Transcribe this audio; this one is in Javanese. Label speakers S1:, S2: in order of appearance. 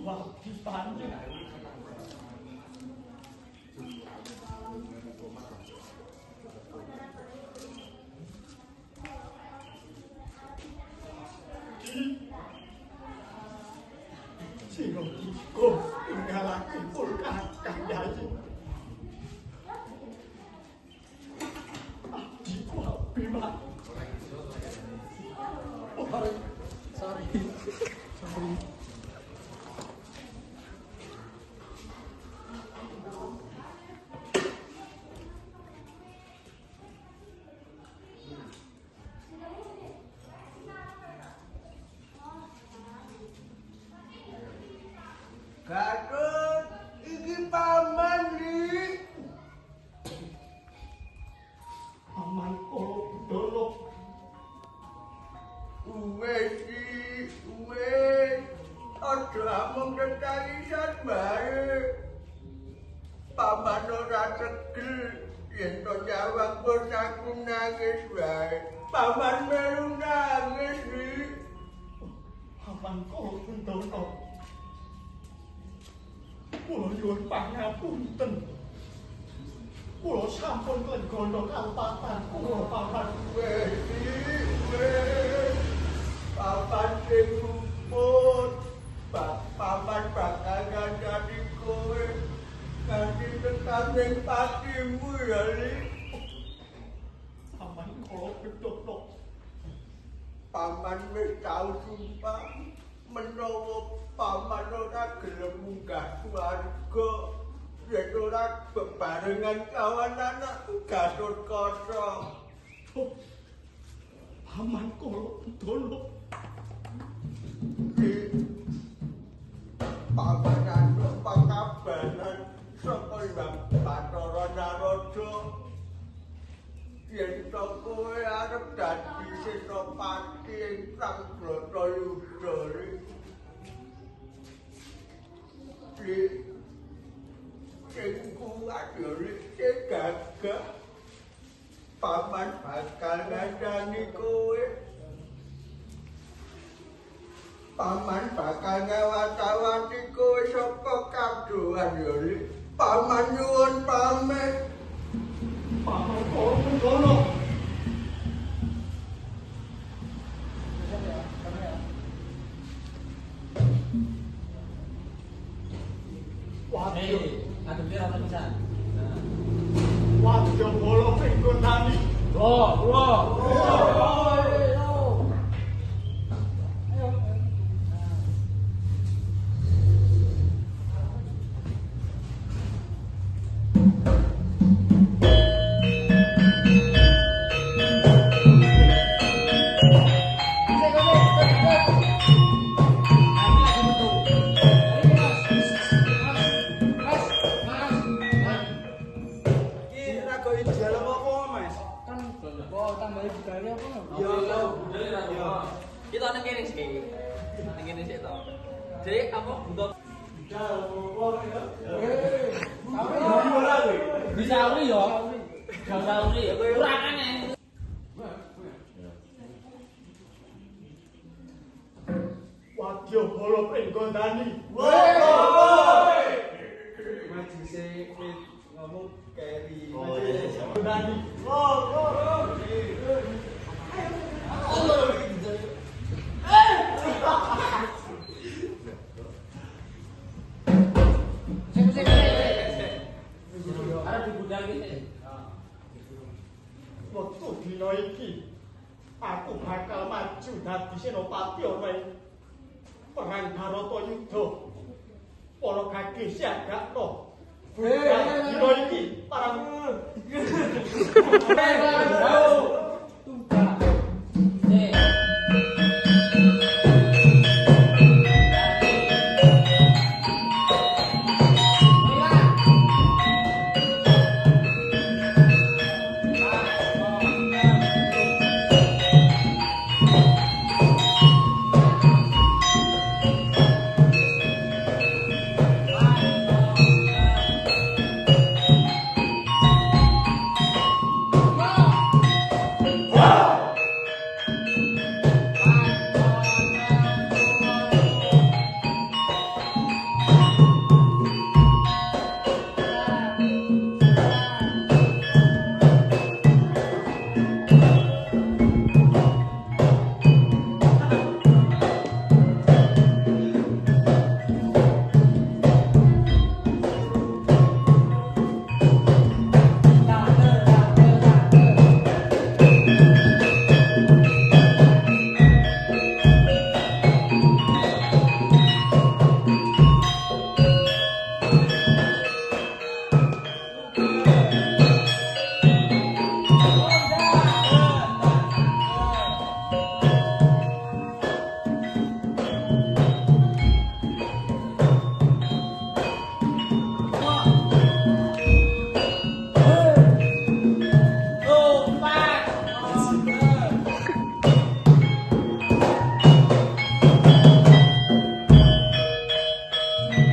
S1: Wah, dipanggil. Siro Diko tinggalake pulkan Yayi. Diko Bima. Oh, sorry.
S2: Gatut, iki paman iki.
S1: Paman kula Bedolo.
S2: Wes, wes. Aja amung ketangisan bae. Paman ora tegel yen to jawab bos aku nangis wae. Paman melu nangis iki.
S1: Paman kula Bedolo. Kula nyuwun pangapunten. Kula sampun nggono kalpatan kula paman.
S2: Wes, paman sing luput. Paman bakal ngandani kowe. Nanti tekan ning patimu ya, Li.
S1: Paman kula Bedolo.
S2: Paman wis tau sumpah menawa paman ora gelem munggah swarga yen ora bebarengan kawan anak Gatotkaca.
S1: Paman kula Bedolo.
S2: Paman anu pakabaran saka Hyang Bathara Narada yen to kowe arep dadi senopati ingkang Bratayuda. Sing kuat ya sing gagah. Paman bakal ngandani kowe. Paman bakal ngawat-awati kowe saka kabdohan ya, Li. Paman nyuwun pamit.
S1: Paman kula Bedolo. Wadyo,
S3: adem dia rata pisan.
S1: wadyo bola penggonani.
S3: Kita nang kene sih. Nang kene sih to. Jadi apa butuh bisa uri yo. Bisa uri. Kurangane.
S1: Wadyo bola penggonani.
S2: Majise ngomong keri.
S1: Penggonani. Wektu dina iki aku bakal maju dadi senopati ana ing perang Bharatayuda. Para gageh siagakno. Dina